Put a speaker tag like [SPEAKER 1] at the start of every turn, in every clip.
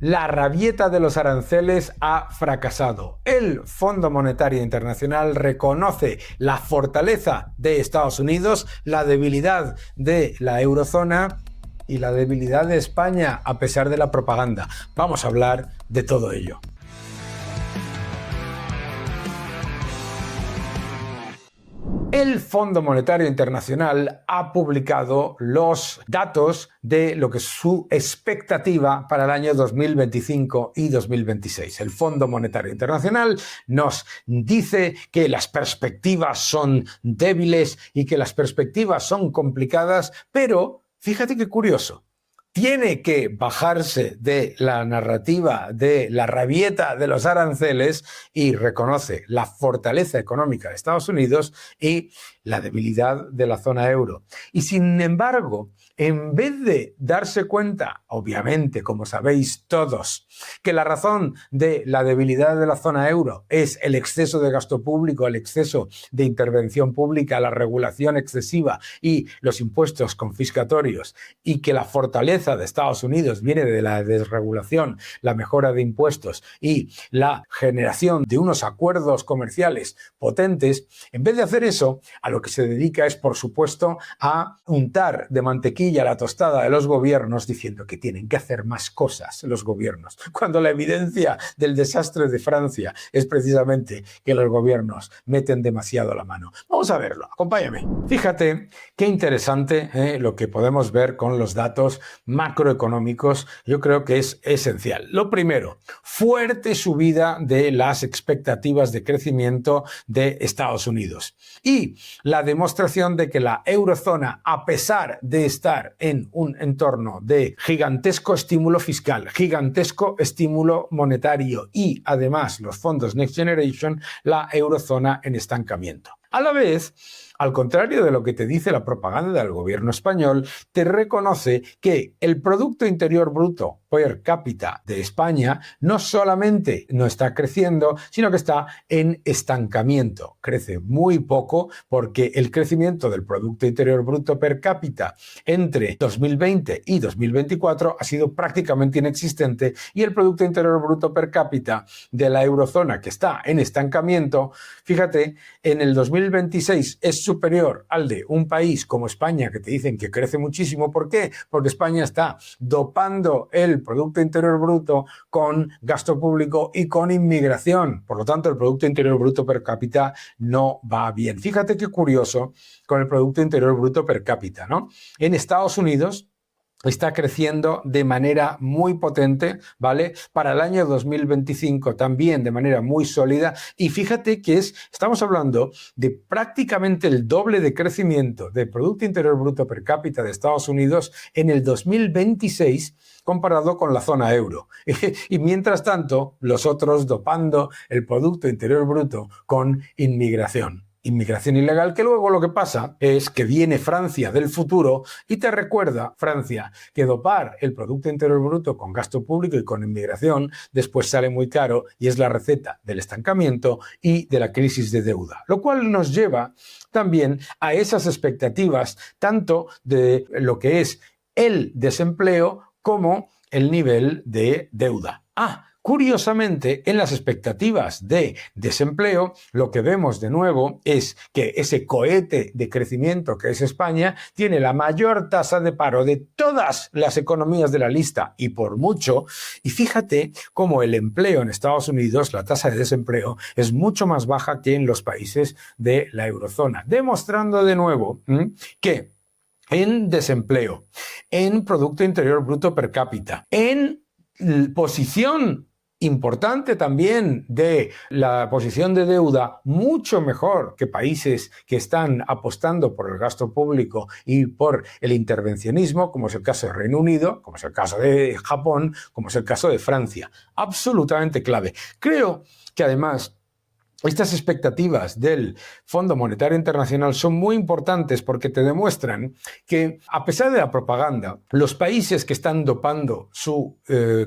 [SPEAKER 1] La rabieta de los aranceles ha fracasado. El Fondo Monetario Internacional reconoce la fortaleza de Estados Unidos, la debilidad de la eurozona y la debilidad de España a pesar de la propaganda. Vamos a hablar de todo ello. El Fondo Monetario Internacional ha publicado los datos de lo que es su expectativa para el año 2025 y 2026. El Fondo Monetario Internacional nos dice que las perspectivas son débiles y que las perspectivas son complicadas, pero fíjate qué curioso. Tiene que bajarse de la narrativa de la rabieta de los aranceles y reconoce la fortaleza económica de Estados Unidos y la debilidad de la zona euro. Y sin embargo, en vez de darse cuenta, obviamente, como sabéis todos, que la razón de la debilidad de la zona euro es el exceso de gasto público, el exceso de intervención pública, la regulación excesiva y los impuestos confiscatorios, y que la fortaleza de Estados Unidos viene de la desregulación, la mejora de impuestos y la generación de unos acuerdos comerciales potentes, en vez de hacer eso, a lo que se dedica es, por supuesto, a untar de mantequilla la tostada de los gobiernos diciendo que tienen que hacer más cosas los gobiernos, cuando la evidencia del desastre de Francia es precisamente que los gobiernos meten demasiado la mano. Vamos a verlo, acompáñame. Fíjate qué interesante lo que podemos ver con los datos macroeconómicos. Yo creo que es esencial. Lo primero, fuerte subida de las expectativas de crecimiento de Estados Unidos y la demostración de que la eurozona, a pesar de estar en un entorno de gigantesco estímulo fiscal, gigantesco estímulo monetario y además los fondos Next Generation, la eurozona en estancamiento. A la vez, al contrario de lo que te dice la propaganda del gobierno español, te reconoce que el Producto Interior Bruto per cápita de España no solamente no está creciendo, sino que está en estancamiento. Crece muy poco porque el crecimiento del Producto Interior Bruto per cápita entre 2020 y 2024 ha sido prácticamente inexistente y el Producto Interior Bruto per cápita de la eurozona, que está en estancamiento, fíjate, en el 2026 es superior al de un país como España, que te dicen que crece muchísimo. ¿Por qué? Porque España está dopando el Producto Interior Bruto con gasto público y con inmigración. Por lo tanto, el Producto Interior Bruto per cápita no va bien. Fíjate qué curioso con el Producto Interior Bruto per cápita, ¿no? En Estados Unidos está creciendo de manera muy potente, ¿vale? Para el año 2025 también de manera muy sólida. Y fíjate que estamos hablando de prácticamente el doble de crecimiento del Producto Interior Bruto per cápita de Estados Unidos en el 2026 comparado con la zona euro. Y mientras tanto, los otros dopando el Producto Interior Bruto con inmigración. Inmigración ilegal, que luego lo que pasa es que viene Francia del futuro y te recuerda, Francia, que dopar el Producto Interior Bruto con gasto público y con inmigración después sale muy caro y es la receta del estancamiento y de la crisis de deuda. Lo cual nos lleva también a esas expectativas tanto de lo que es el desempleo como el nivel de deuda. Curiosamente, en las expectativas de desempleo, lo que vemos de nuevo es que ese cohete de crecimiento que es España tiene la mayor tasa de paro de todas las economías de la lista y por mucho. Y fíjate cómo el empleo en Estados Unidos, la tasa de desempleo, es mucho más baja que en los países de la eurozona, demostrando de nuevo que en desempleo, en Producto Interior Bruto per cápita, en posición importante también de la posición de deuda, mucho mejor que países que están apostando por el gasto público y por el intervencionismo, como es el caso de Reino Unido, como es el caso de Japón, como es el caso de Francia. Absolutamente clave. Creo que además Estas expectativas del Fondo Monetario Internacional son muy importantes porque te demuestran que, a pesar de la propaganda, los países que están dopando su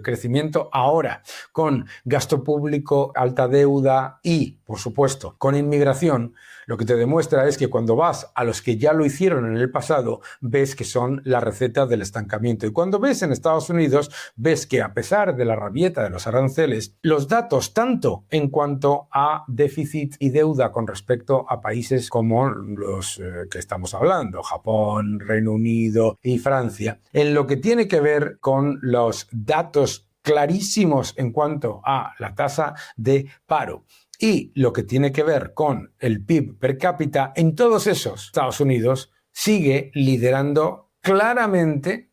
[SPEAKER 1] crecimiento ahora con gasto público, alta deuda y, por supuesto, con inmigración, lo que te demuestra es que cuando vas a los que ya lo hicieron en el pasado, ves que son la receta del estancamiento. Y cuando ves en Estados Unidos, ves que a pesar de la rabieta de los aranceles, los datos, tanto en cuanto a déficit y deuda con respecto a países como los que estamos hablando, Japón, Reino Unido y Francia, en lo que tiene que ver con los datos clarísimos en cuanto a la tasa de paro y lo que tiene que ver con el PIB per cápita, en todos esos, Estados Unidos sigue liderando claramente,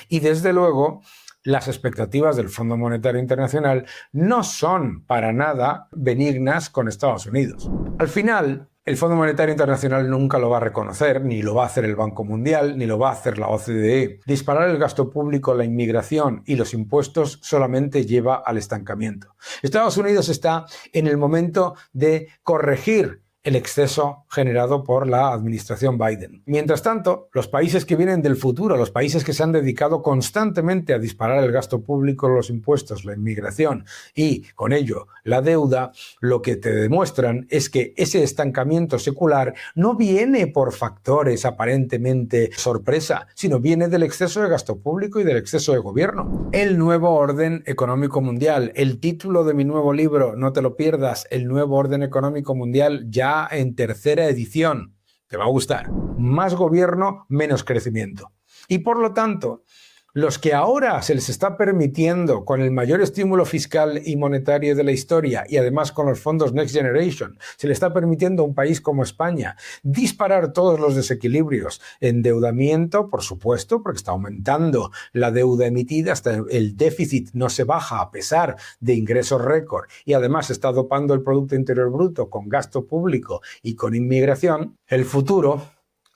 [SPEAKER 1] y desde luego las expectativas del Fondo Monetario Internacional no son para nada benignas con Estados Unidos. Al final, el Fondo Monetario Internacional nunca lo va a reconocer, ni lo va a hacer el Banco Mundial, ni lo va a hacer la OCDE. Disparar el gasto público, la inmigración y los impuestos solamente lleva al estancamiento. Estados Unidos está en el momento de corregir el exceso generado por la administración Biden. Mientras tanto, los países que vienen del futuro, los países que se han dedicado constantemente a disparar el gasto público, los impuestos, la inmigración y, con ello, la deuda, lo que te demuestran es que ese estancamiento secular no viene por factores aparentemente sorpresa, sino viene del exceso de gasto público y del exceso de gobierno. El nuevo orden económico mundial, el título de mi nuevo libro, no te lo pierdas, El nuevo orden económico mundial, ya en tercera edición. Te va a gustar. Más gobierno, menos crecimiento. Y por lo tanto, los que ahora se les está permitiendo, con el mayor estímulo fiscal y monetario de la historia y además con los fondos Next Generation, se le está permitiendo a un país como España disparar todos los desequilibrios, endeudamiento, por supuesto, porque está aumentando la deuda emitida, hasta el déficit no se baja a pesar de ingresos récord y además está dopando el Producto Interior Bruto con gasto público y con inmigración. El futuro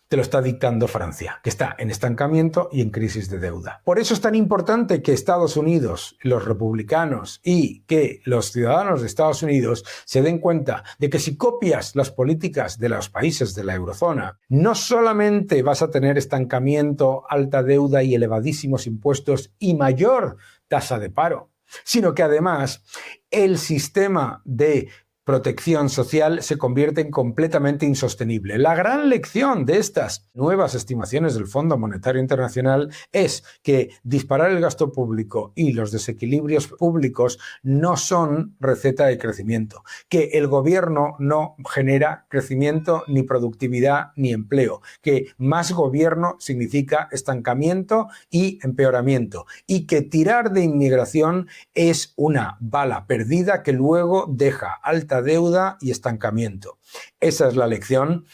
[SPEAKER 1] te lo está dictando Francia, que está en estancamiento y en crisis de deuda. Por eso es tan importante que Estados Unidos, los republicanos y que los ciudadanos de Estados Unidos se den cuenta de que si copias las políticas de los países de la eurozona, no solamente vas a tener estancamiento, alta deuda y elevadísimos impuestos y mayor tasa de paro, sino que además el sistema de protección social se convierte en completamente insostenible. La gran lección de estas nuevas estimaciones del Fondo Monetario Internacional es que disparar el gasto público y los desequilibrios públicos no son receta de crecimiento, que el gobierno no genera crecimiento, ni productividad, ni empleo, que más gobierno significa estancamiento y empeoramiento, y que tirar de inmigración es una bala perdida que luego deja alta deuda y estancamiento. Esa es la lección,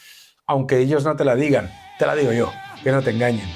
[SPEAKER 1] aunque ellos no te la digan, te la digo yo, que no te engañen.